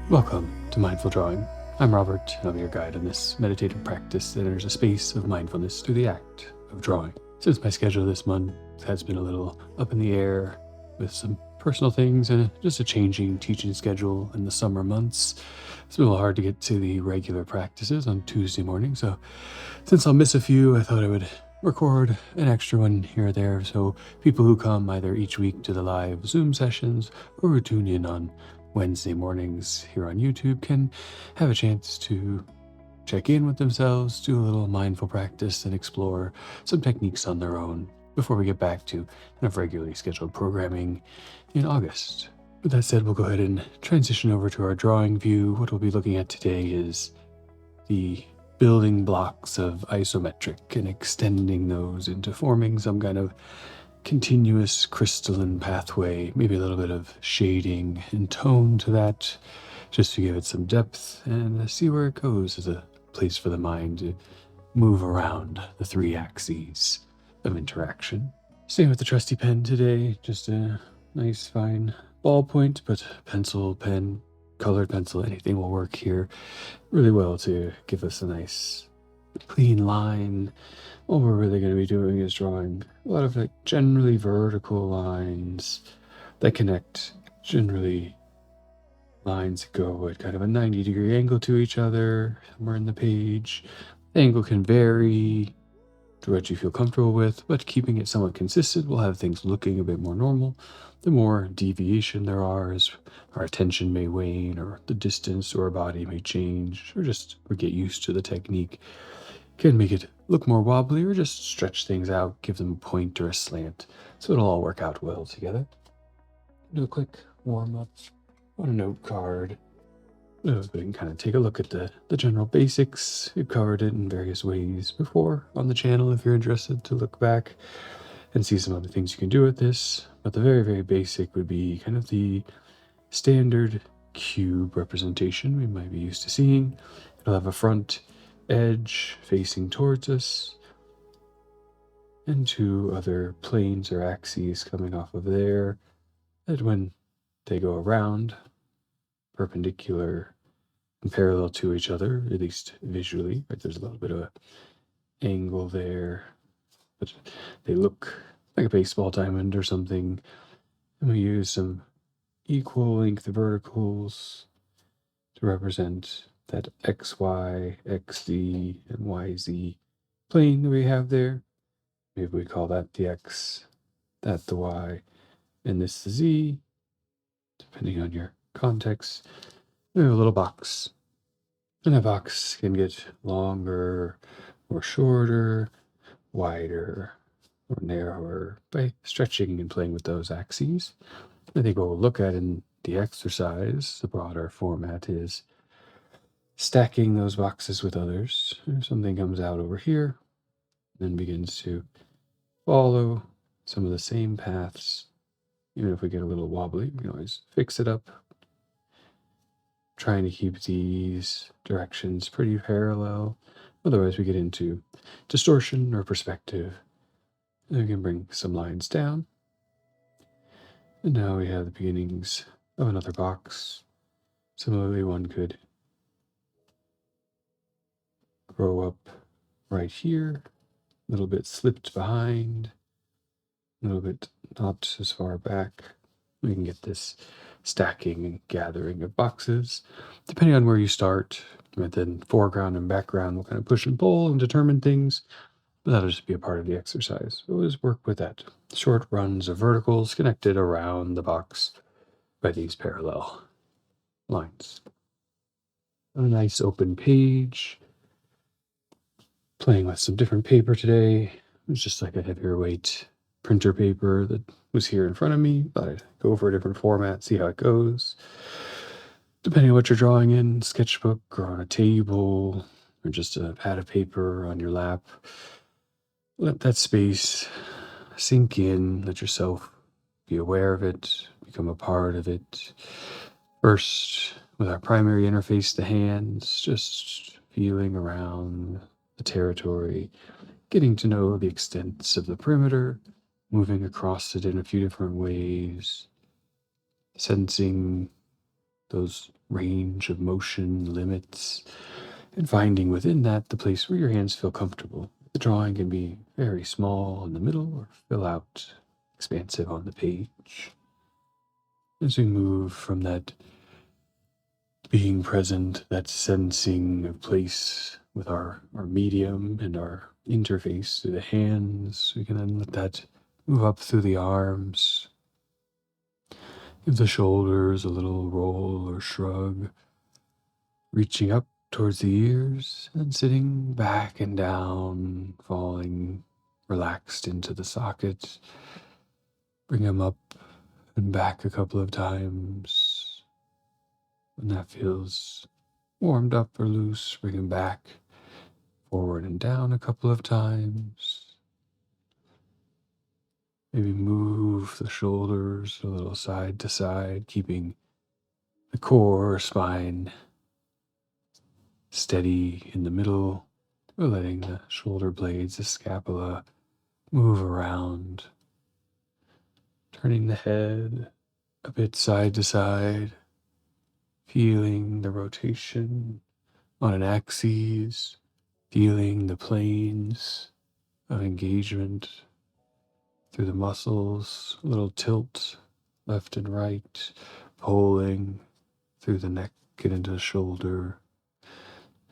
Welcome to Mindful Drawing. I'm Robert, and I'll be your guide in this meditative practice that enters a space of mindfulness through the act of drawing. Since my schedule this month has been a little up in the air with some personal things and just a changing teaching schedule in the summer months, it's been a little hard to get to the regular practices on Tuesday morning. So since I'll miss a few, I thought I would record an extra one here or there so people who come either each week to the live Zoom sessions or who tune in on Wednesday mornings here on YouTube can have a chance to check in with themselves, do a little mindful practice, and explore some techniques on their own before we get back to kind of regularly scheduled programming in August. With that said, we'll go ahead and transition over to our drawing view. What we'll be looking at today is the building blocks of isometric and extending those into forming some kind of continuous crystalline pathway, maybe a little bit of shading and tone to that, just to give it some depth and see where it goes as a place for the mind to move around the three axes of interaction. Same with the trusty pen today, just a nice fine ballpoint, but pencil, pen, colored pencil, anything will work here really well to give us a nice clean line. What we're really going to be doing is drawing a lot of generally vertical lines that connect, generally lines that go at kind of a 90-degree angle to each other somewhere in the page. The angle can vary to what you feel comfortable with, but keeping it somewhat consistent will have things looking a bit more normal. The more deviation there are, as our attention may wane, or the distance to our body may change, or just we get used to the technique, can make it look more wobbly or just stretch things out, give them a point or a slant, so it'll all work out well together. Do a quick warm-up on a note card. We can kind of take a look at the general basics. We've covered it in various ways before on the channel if you're interested to look back and see some other things you can do with this. But the very, very basic would be kind of the standard cube representation we might be used to seeing. It'll have a front edge facing towards us and two other planes or axes coming off of there that when they go around, perpendicular and parallel to each other, at least visually, right? There's a little bit of an angle there, but they look like a baseball diamond or something. And we use some equal length verticals to represent that XY, XZ, and YZ plane that we have there. Maybe we call that the X, that the Y, and this the Z, depending on your context. We have a little box, and that box can get longer or shorter, wider or narrower by stretching and playing with those axes. I think what we'll look at in the exercise, the broader format, is stacking those boxes with others. If something comes out over here, then begins to follow some of the same paths. Even if we get a little wobbly, we can always fix it up. Trying to keep these directions pretty parallel. Otherwise, we get into distortion or perspective. And we can bring some lines down. And now we have the beginnings of another box. Similarly, one could grow up right here, a little bit slipped behind, a little bit not as far back. We can get this stacking and gathering of boxes, depending on where you start. And then foreground and background will kind of push and pull and determine things, but that'll just be a part of the exercise. So always work with that. Short runs of verticals connected around the box by these parallel lines. On a nice open page, playing with some different paper today. It's just like a heavier weight printer paper that was here in front of me, but I'd go over a different format, see how it goes. Depending on what you're drawing in, sketchbook or on a table, or just a pad of paper on your lap, let that space sink in, let yourself be aware of it, become a part of it. First, with our primary interface, the hands, just feeling around the territory, getting to know the extents of the perimeter, moving across it in a few different ways, sensing those range of motion limits, and finding within that the place where your hands feel comfortable. The drawing can be very small in the middle or fill out expansive on the page. As we move from that being present, that sensing of place with our medium and our interface through the hands, we can then let that move up through the arms. Give the shoulders a little roll or shrug, reaching up towards the ears and sitting back and down, falling relaxed into the socket. Bring them up and back a couple of times. When that feels warmed up or loose, bring them back, forward and down a couple of times. Maybe move the shoulders a little side to side, keeping the core or spine steady in the middle. We're letting the shoulder blades, the scapula, move around, turning the head a bit side to side, feeling the rotation on an axis, feeling the planes of engagement through the muscles, a little tilt left and right, pulling through the neck and into the shoulder,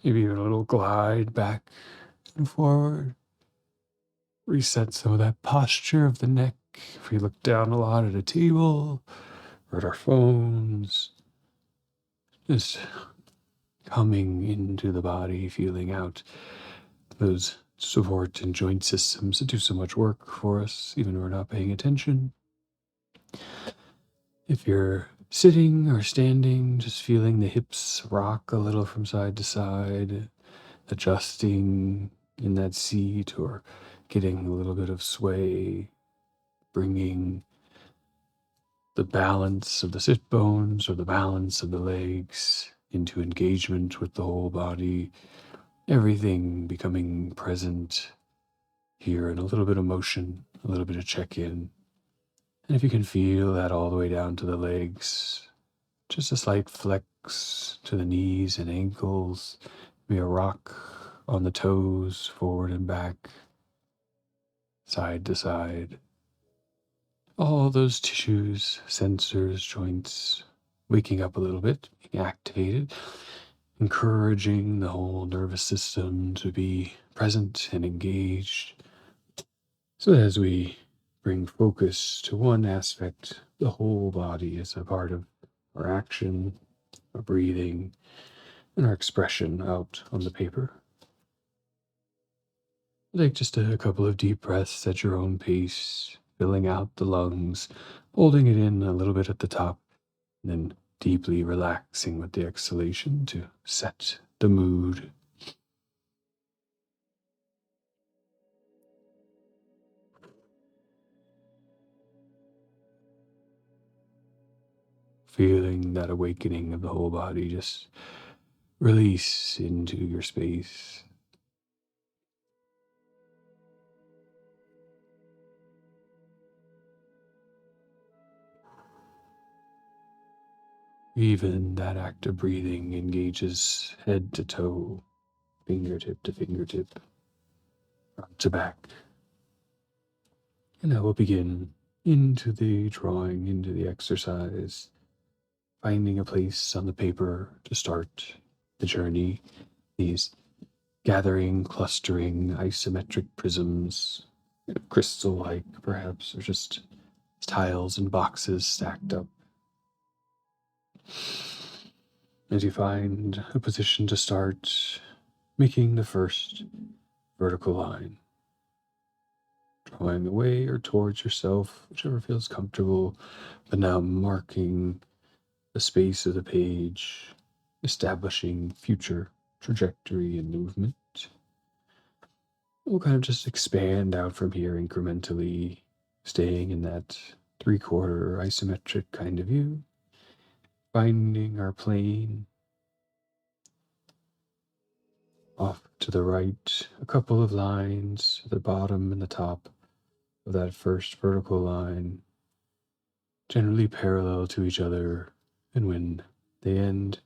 maybe even a little glide back and forward. Reset some of that posture of the neck. If we look down a lot at a table or at our phones, just coming into the body, feeling out those support and joint systems that do so much work for us, even when we're not paying attention. If you're sitting or standing, just feeling the hips rock a little from side to side, adjusting in that seat or getting a little bit of sway, bringing the balance of the sit bones or the balance of the legs into engagement with the whole body, everything becoming present here in a little bit of motion, a little bit of check-in. And if you can feel that all the way down to the legs, just a slight flex to the knees and ankles, maybe a rock on the toes, forward and back, side to side. All those tissues, sensors, joints, waking up a little bit, being activated, encouraging the whole nervous system to be present and engaged. So as we bring focus to one aspect, the whole body is a part of our action, our breathing, and our expression out on the paper. Take just a couple of deep breaths at your own pace, filling out the lungs, holding it in a little bit at the top, and then deeply relaxing with the exhalation to set the mood. Feeling that awakening of the whole body just release into your space. Even that act of breathing engages head to toe, fingertip to fingertip, front to back. And now we'll begin into the drawing, into the exercise, finding a place on the paper to start the journey. These gathering, clustering, isometric prisms, crystal-like perhaps, or just tiles and boxes stacked up. As you find a position to start, making the first vertical line, drawing away or towards yourself, whichever feels comfortable, but now marking the space of the page, establishing future trajectory and movement. We'll kind of just expand out from here incrementally, staying in that 3/4 isometric kind of view, finding our plane. Off to the right, a couple of lines at the bottom and the top of that first vertical line, generally parallel to each other, and when they end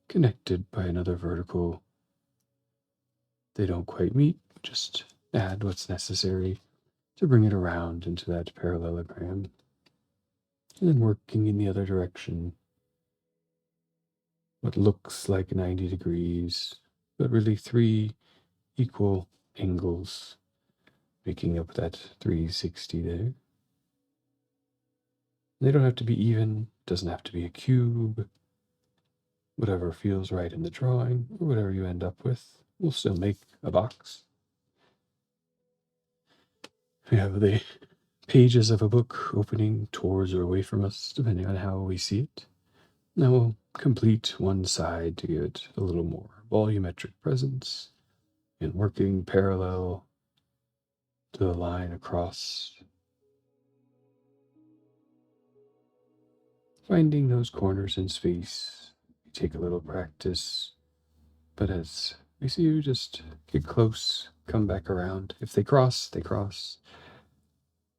connected by another vertical. They don't quite meet, just add what's necessary to bring it around into that parallelogram. And then working in the other direction, what looks like 90 degrees, but really 3 equal angles, making up that 360 there. They don't have to be even, doesn't have to be a cube. Whatever feels right in the drawing, or whatever you end up with, will still make a box. We have the pages of a book opening towards or away from us, depending on how we see it. Now we'll complete one side to give it a little more volumetric presence and working parallel to the line across. Finding those corners in space, we take a little practice, but as we see you just get close, come back around. If they cross, they cross.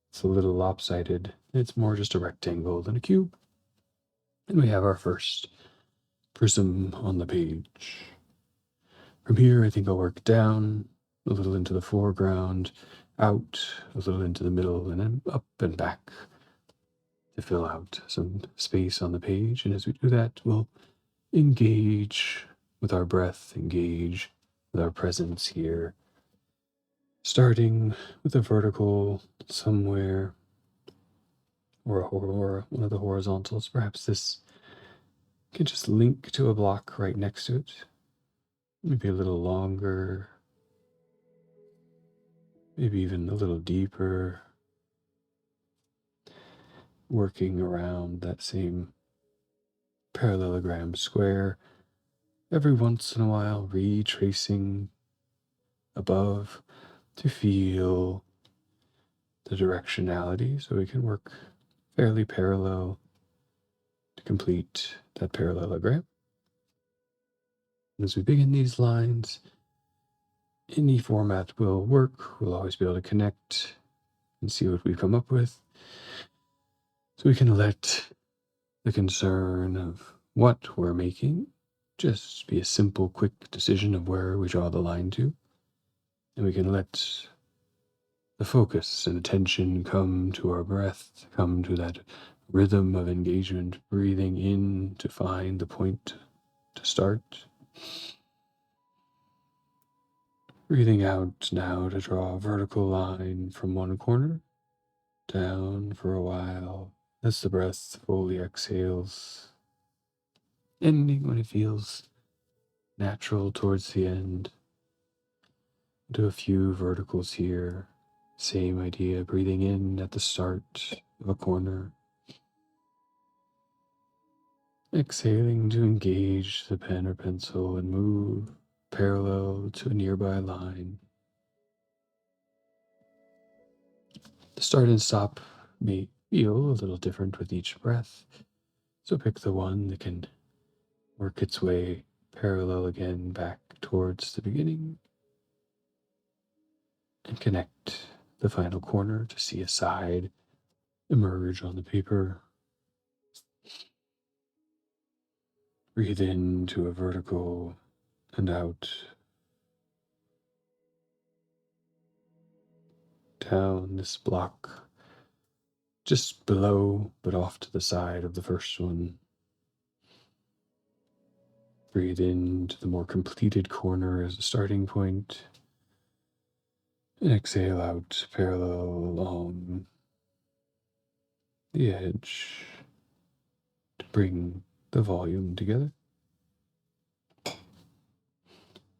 It's a little lopsided. It's more just a rectangle than a cube. And we have our first prism on the page. From here, I think I'll work down, a little into the foreground, out, a little into the middle, and then up and back to fill out some space on the page. And as we do that, we'll engage with our breath, engage with our presence here, starting with a vertical somewhere, or one of the horizontals. Perhaps this can just link to a block right next to it. Maybe a little longer, maybe even a little deeper, working around that same parallelogram square, every once in a while retracing above to feel the directionality so we can work fairly parallel to complete that parallelogram. As we begin these lines, any format will work. We'll always be able to connect and see what we've come up with. So we can let the concern of what we're making just be a simple, quick decision of where we draw the line to. And we can let the focus and attention come to our breath, come to that rhythm of engagement, breathing in to find the point to start. Breathing out now to draw a vertical line from one corner down for a while as the breath fully exhales, ending when it feels natural towards the end. Do a few verticals here. Same idea, breathing in at the start of a corner. Exhaling to engage the pen or pencil and move parallel to a nearby line. The start and stop may feel a little different with each breath, so pick the one that can work its way parallel again back towards the beginning and connect the final corner to see a side emerge on the paper. Breathe into a vertical and out. Down this block, just below, but off to the side of the first one. Breathe into the more completed corner as a starting point. And exhale out parallel along the edge to bring the volume together.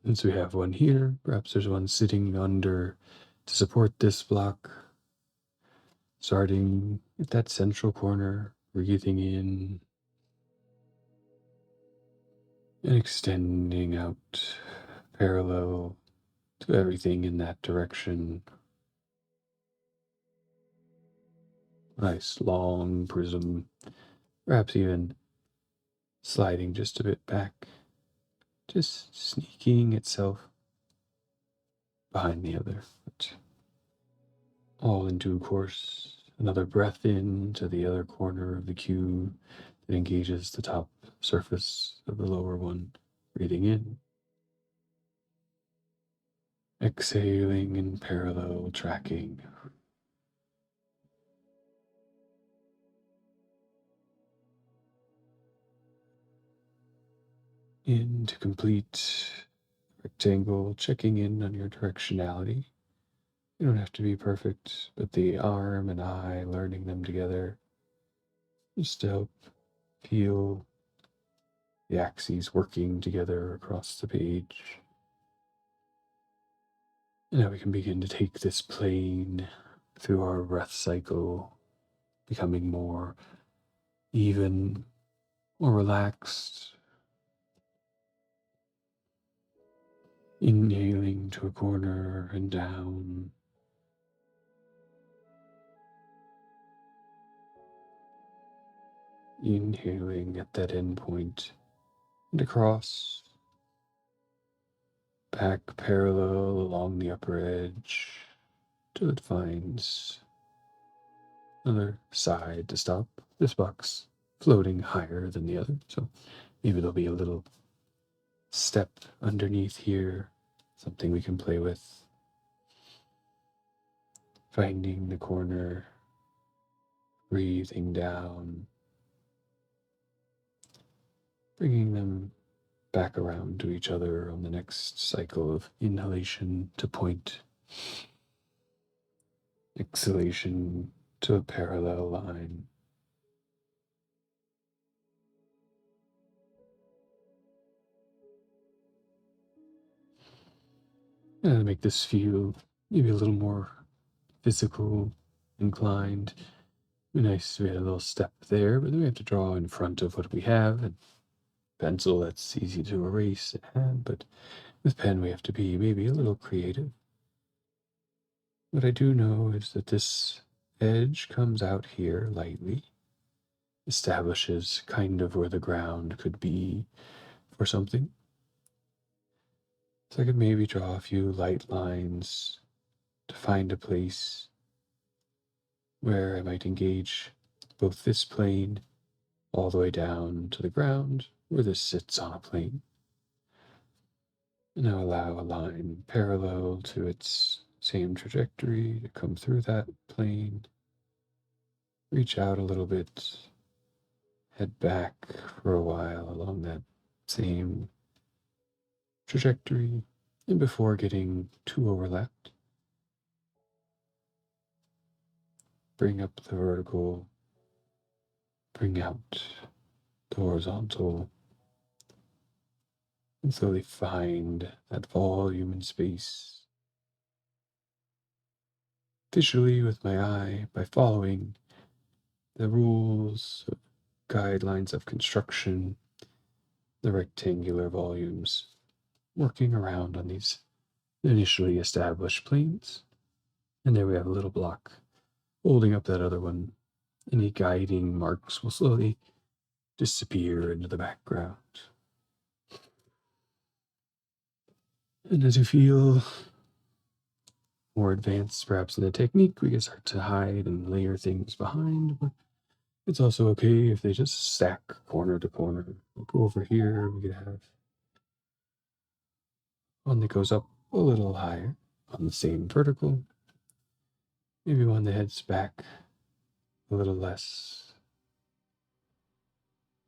Since we have one here, perhaps there's one sitting under to support this block. Starting at that central corner, breathing in and extending out parallel to everything in that direction. Nice long prism, perhaps even sliding just a bit back, just sneaking itself behind the other. But all in due course, another breath in to the other corner of the cube, that engages the top surface of the lower one. Breathing in, exhaling in parallel tracking. Into complete rectangle, checking in on your directionality. You don't have to be perfect, but the arm and eye, learning them together, just to help feel the axes working together across the page. And now we can begin to take this plane through our breath cycle, becoming more even, more relaxed. Inhaling to a corner and down. Inhaling at that end point and across, back parallel along the upper edge till it finds another side to stop. This box floating higher than the other, so maybe there'll be a little step underneath here, something we can play with. Finding the corner, breathing down, bringing them back around to each other on the next cycle of inhalation to point, exhalation to a parallel line. And make this feel maybe a little more physical, inclined. Be nice if we had a little step there, but then we have to draw in front of what we have. And pencil, that's easy to erase and hand, but with pen we have to be maybe a little creative. What I do know is that this edge comes out here lightly, establishes kind of where the ground could be for something. So I could maybe draw a few light lines to find a place where I might engage both this plane all the way down to the ground where this sits on a plane. And now allow a line parallel to its same trajectory to come through that plane. Reach out a little bit, head back for a while along that same trajectory, and before getting too overlapped, bring up the vertical, bring out the horizontal, and slowly find that volume and space. Visually with my eye, by following the rules, guidelines of construction, the rectangular volumes, working around on these initially established planes. And there we have a little block holding up that other one. Any guiding marks will slowly disappear into the background. And as you feel more advanced, perhaps in the technique, we can start to hide and layer things behind, but it's also okay if they just stack corner to corner. We'll go over here, we could have one that goes up a little higher on the same vertical. Maybe one that heads back a little less.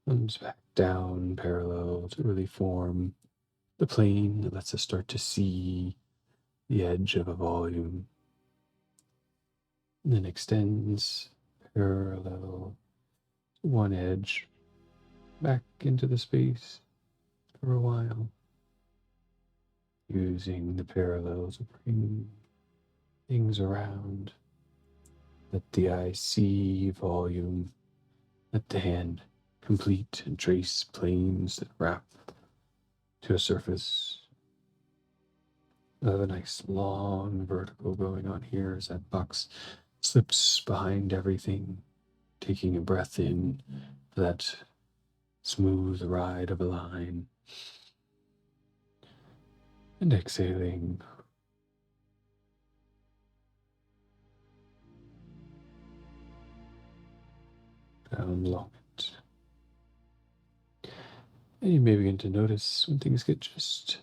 One's back down parallel to really form the plane that lets us start to see the edge of a volume. And then extends parallel to one edge back into the space for a while. Using the parallels to bring things around. Let the eye see volume. Let the hand complete and trace planes that wrap to a surface. Another nice long vertical going on here as that box slips behind everything, taking a breath in for that smooth ride of a line. And exhaling. Down along it. And you may begin to notice when things get just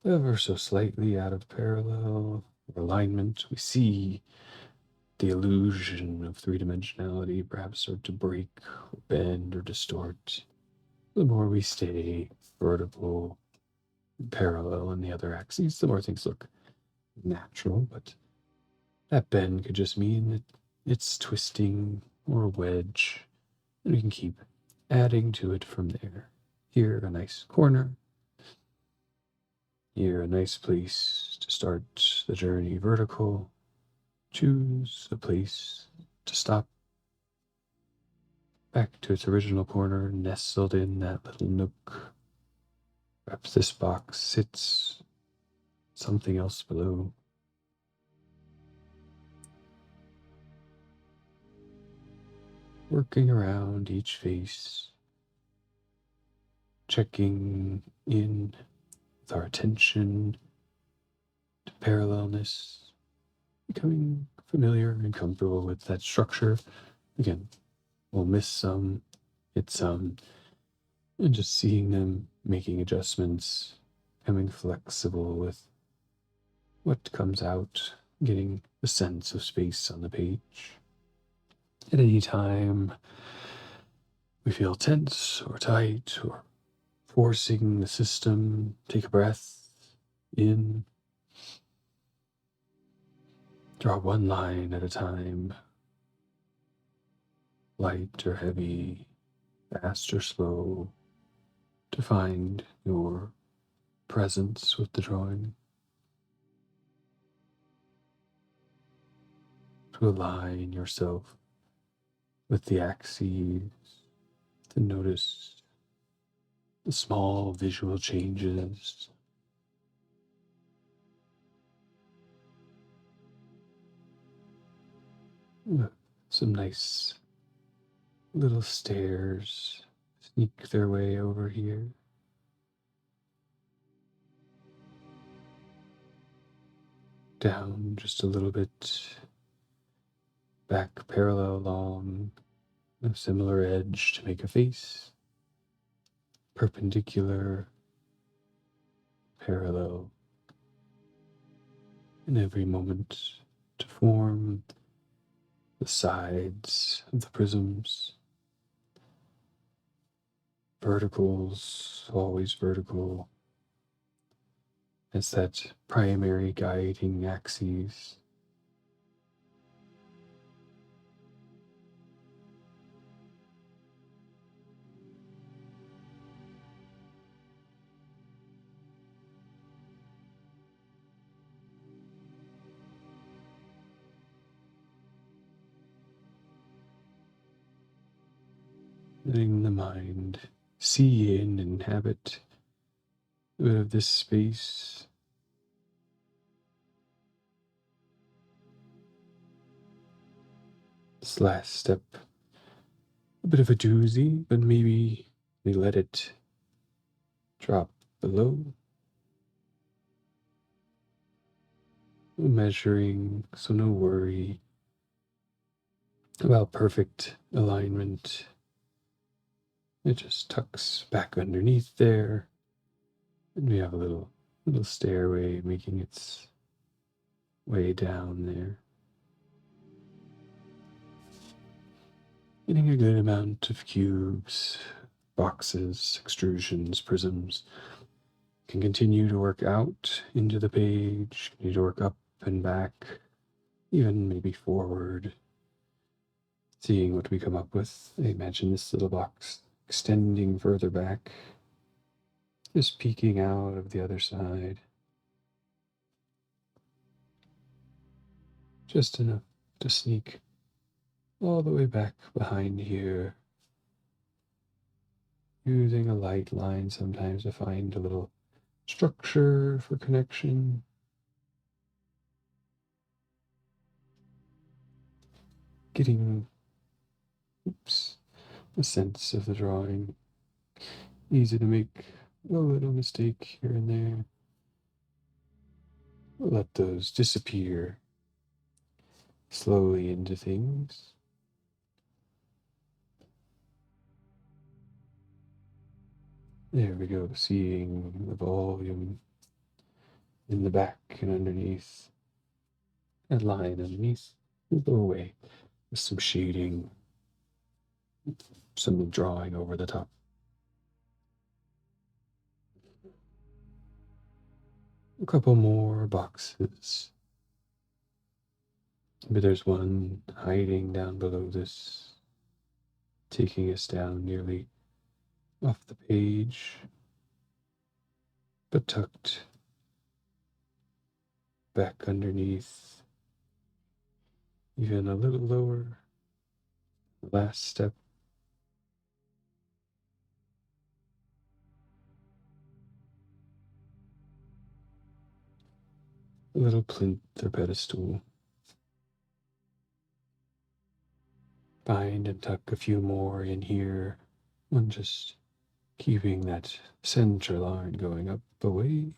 ever so slightly out of parallel or alignment, we see the illusion of three-dimensionality perhaps start to break or bend or distort. The more we stay vertical, parallel in the other axes, the more things look natural, but that bend could just mean that it's twisting or a wedge, and we can keep adding to it from there. Here, a nice corner. Here, a nice place to start the journey vertical. Choose a place to stop. Back to its original corner, nestled in that little nook. Perhaps this box sits something else below. Working around each face, checking in with our attention to parallelness, becoming familiar and comfortable with that structure. Again, we'll miss some, hit some, and just seeing them making adjustments, becoming flexible with what comes out, getting a sense of space on the page. At any time we feel tense or tight or forcing the system, take a breath in, draw one line at a time, light or heavy, fast or slow, to find your presence with the drawing, to align yourself with the axes, to notice the small visual changes. Some nice little stairs sneak their way over here. Down just a little bit, back parallel along a similar edge to make a face, perpendicular, parallel, in every moment to form the sides of the prisms. Verticals, always vertical, as that primary guiding axis. Letting the mind see and inhabit a bit of this space. This last step, a bit of a doozy, but maybe we let it drop below. No measuring, so no worry about perfect alignment. It just tucks back underneath there, and we have a little stairway making its way down there. Getting a good amount of cubes, boxes, extrusions, prisms. Can continue to work out into the page, continue to work up and back, even maybe forward, seeing what we come up with. I imagine this little box extending further back, just peeking out of the other side. Just enough to sneak all the way back behind here, using a light line sometimes to find a little structure for connection. Getting, a sense of the drawing. Easy to make a little mistake here and there. Let those disappear slowly into things. There we go, seeing the volume in the back and underneath. That line underneath will go away with some shading, some drawing over the top. A couple more boxes. But there's one hiding down below this, taking us down nearly off the page, but tucked back underneath, even a little lower. The last step. A little plinth or pedestal. Find and tuck a few more in here, one just keeping that center line going up a ways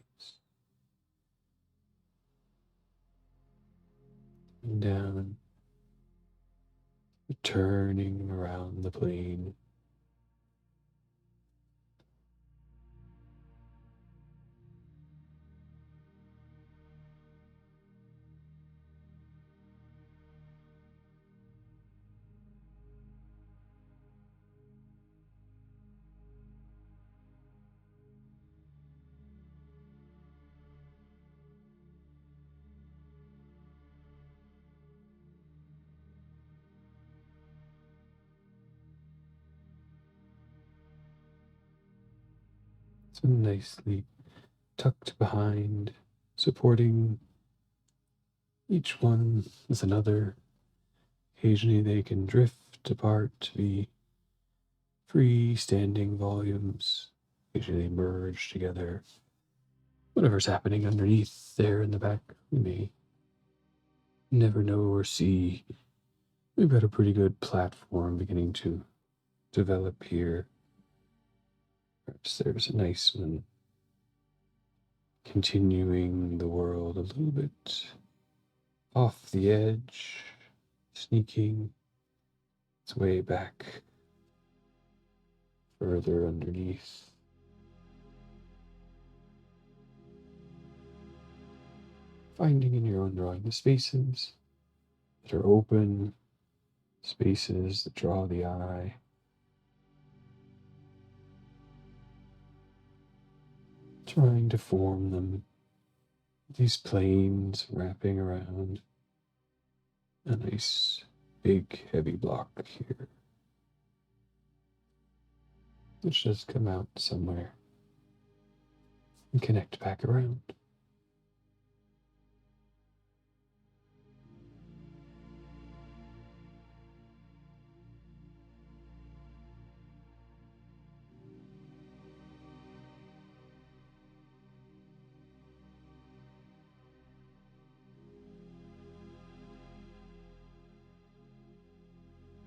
and down, turning around the plane. So nicely tucked behind, supporting each one with another. Occasionally they can drift apart to be freestanding volumes. Occasionally they merge together. Whatever's happening underneath there in the back, we may never know or see. We've got a pretty good platform beginning to develop here. Perhaps there's a nice one continuing the world a little bit off the edge, sneaking its way back further underneath. Finding in your own drawing the spaces that are open, spaces that draw the eye. Trying to form them, these planes wrapping around a nice big heavy block here, which does come out somewhere and connect back around.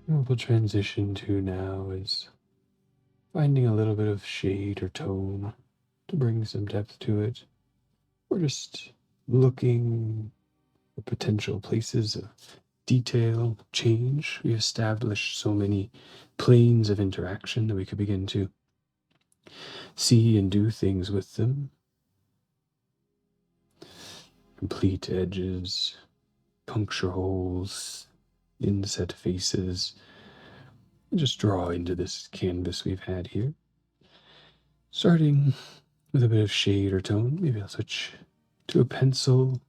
What we'll transition to now is finding a little bit of shade or tone to bring some depth to it. We're just looking for potential places of detail, change. We established so many planes of interaction that we could begin to see and do things with them. Complete edges, puncture holes, inset faces. Just draw into this canvas we've had here. Starting with a bit of shade or tone, maybe I'll switch to a pencil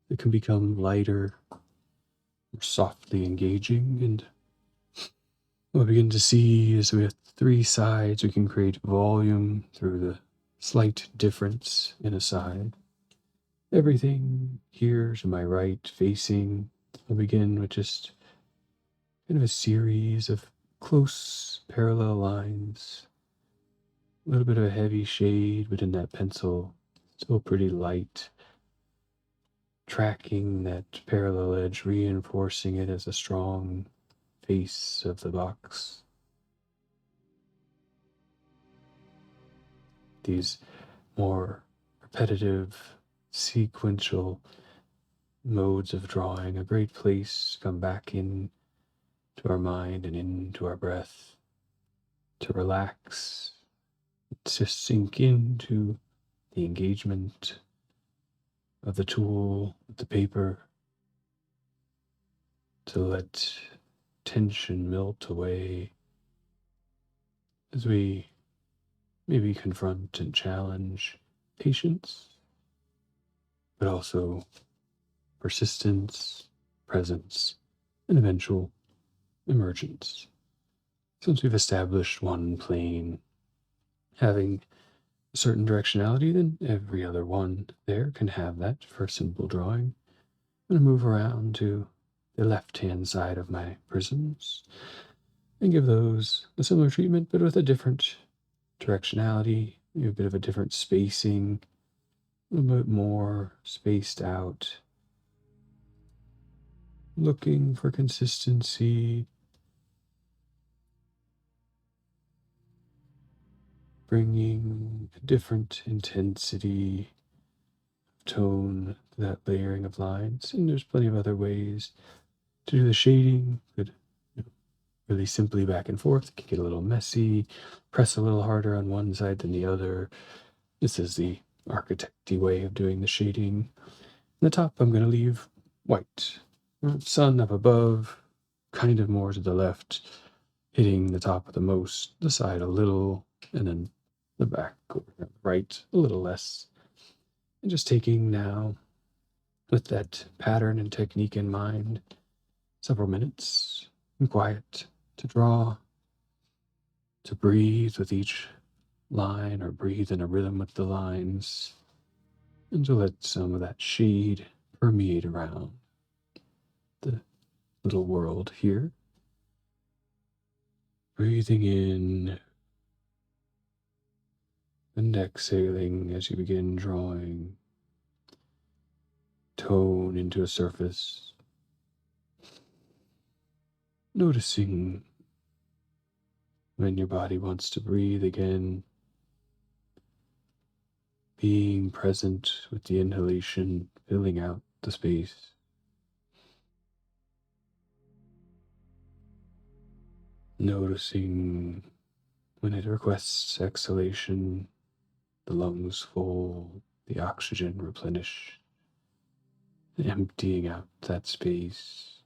that can become lighter, more softly engaging, and what we begin to see is we have three sides. We can create volume through the slight difference in a side. Everything here to my right facing, I'll begin with just kind of a series of close parallel lines. A little bit of a heavy shade within that pencil, still pretty light. Tracking that parallel edge, reinforcing it as a strong face of the box. These more repetitive, sequential modes of drawing, a great place to come back in to our mind and into our breath, to relax to sink into the engagement of the tool, the paper, to let tension melt away as we maybe confront and challenge patience, but also persistence, presence, and eventual emergence. Since we've established one plane having a certain directionality, then every other one there can have that for simple drawing. I'm going to move around to the left-hand side of my prisms and give those a similar treatment, but with a different directionality, a bit of a different spacing, a little bit more spaced out, looking for consistency, bringing a different intensity, tone to that layering of lines. And there's plenty of other ways to do the shading. Could really simply back and forth. It can get a little messy, press a little harder on one side than the other. This is the architecty way of doing the shading. In the top, I'm going to leave white. Sun up above, kind of more to the left, hitting the top of the side a little, and then the back over the right a little less. And just taking now, with that pattern and technique in mind, several minutes in quiet to draw, to breathe with each line or breathe in a rhythm with the lines, and to let some of that shade permeate around the little world here. Breathing in and exhaling as you begin drawing tone into a surface. Noticing when your body wants to breathe again. Being present with the inhalation, filling out the space. Noticing when it requests exhalation, the lungs full, the oxygen replenished, emptying out that space.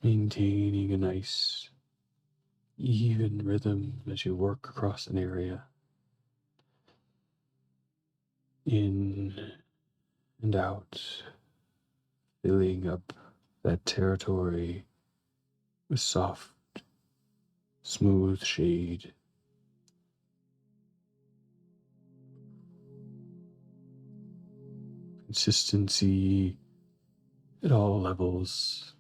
Maintaining a nice, even rhythm as you work across an area. In and out, filling up that territory with soft, smooth shade. Consistency at all levels.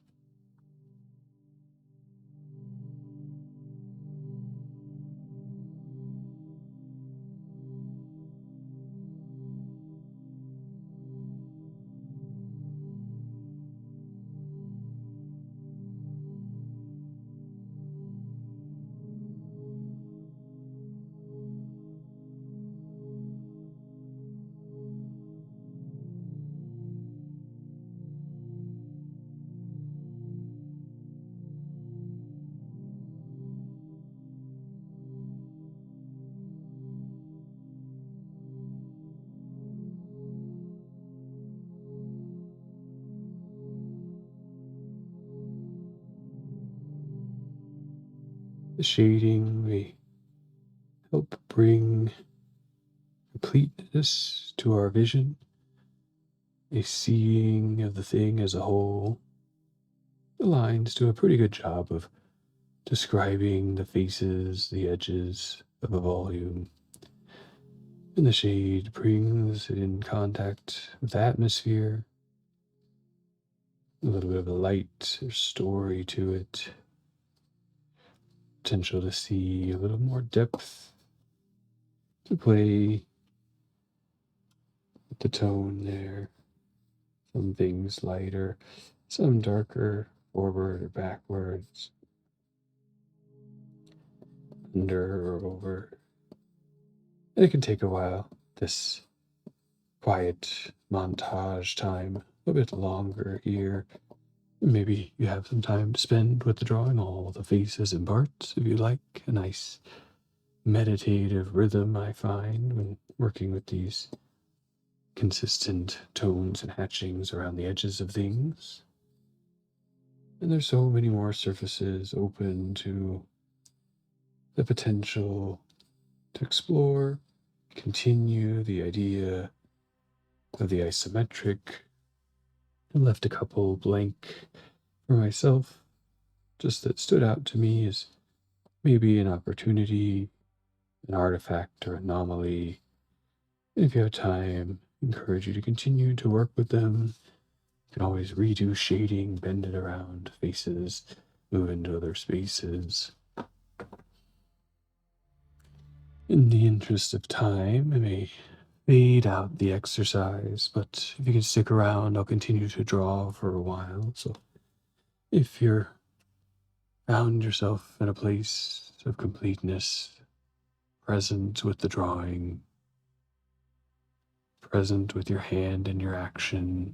The shading may help bring completeness to our vision, a seeing of the thing as a whole. The lines do a pretty good job of describing the faces, the edges of a volume. And the shade brings it in contact with the atmosphere, a little bit of a light or story to it, potential to see a little more depth, to play with the tone there. Some things lighter, some darker, forward or backwards, under or over. And it can take a while, this quiet montage time, a bit longer here, Maybe you have some time to spend with the drawing, all the faces and parts, if you like. A nice meditative rhythm, I find, when working with these consistent tones and hatchings around the edges of things. And there's so many more surfaces open to the potential to explore, continue the idea of the isometric. I left a couple blank for myself, just that stood out to me as maybe an opportunity, an artifact or anomaly. And if you have time, I encourage you to continue to work with them. You can always redo shading, bend it around faces, move into other spaces. In the interest of time, I may fade out the exercise, but if you can stick around, I'll continue to draw for a while. So if you're found yourself in a place of completeness, present with the drawing, present with your hand and your action,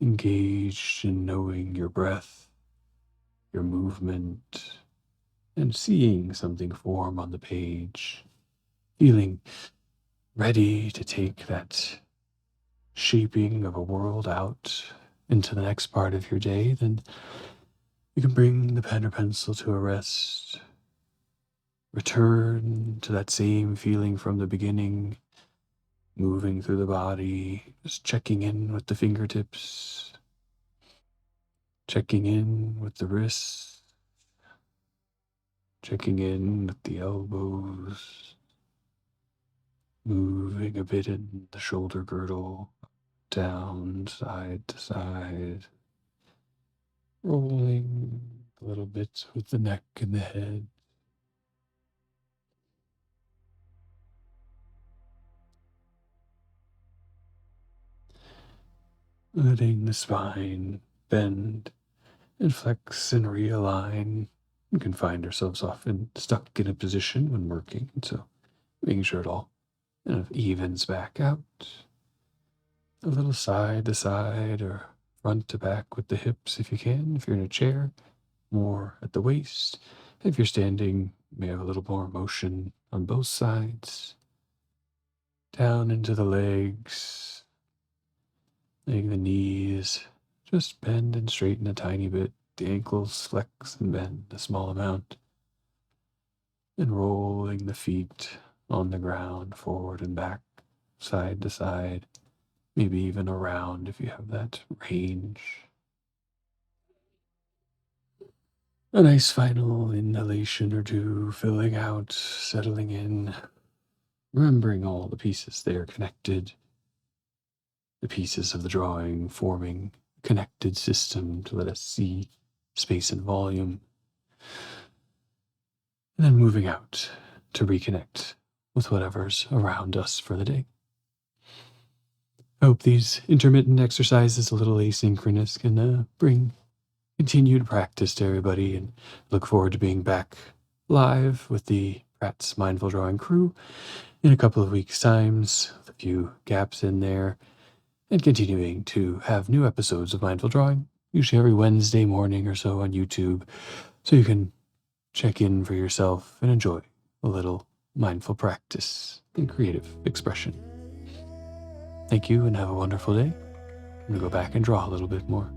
engaged in knowing your breath, your movement, and seeing something form on the page, feeling ready to take that shaping of a world out into the next part of your day, then you can bring the pen or pencil to a rest, return to that same feeling from the beginning, moving through the body, just checking in with the fingertips, checking in with the wrists, checking in with the elbows, moving a bit in the shoulder girdle, down side to side, rolling a little bit with the neck and the head. Letting the spine bend and flex and realign. We can find ourselves often stuck in a position when working, so making sure it all kind of evens back out. A little side to side or front to back with the hips if you can. If you're in a chair, more at the waist. If you're standing, you may have a little more motion on both sides. Down into the legs, letting the knees just bend and straighten a tiny bit. The ankles flex and bend a small amount. And rolling the feet on the ground, forward and back, side to side, maybe even around if you have that range. A nice final inhalation or two, filling out, settling in, remembering all the pieces they are connected, the pieces of the drawing forming a connected system to let us see space and volume, and then moving out to reconnect with whatever's around us for the day. I hope these intermittent exercises, a little asynchronous, can bring continued practice to everybody, and look forward to being back live with the Pratt's Mindful Drawing crew in a couple of weeks' times, with a few gaps in there, and continuing to have new episodes of Mindful Drawing, usually every Wednesday morning or so on YouTube, so you can check in for yourself and enjoy a little mindful practice and creative expression. Thank you and have a wonderful day. I'm going to go back and draw a little bit more.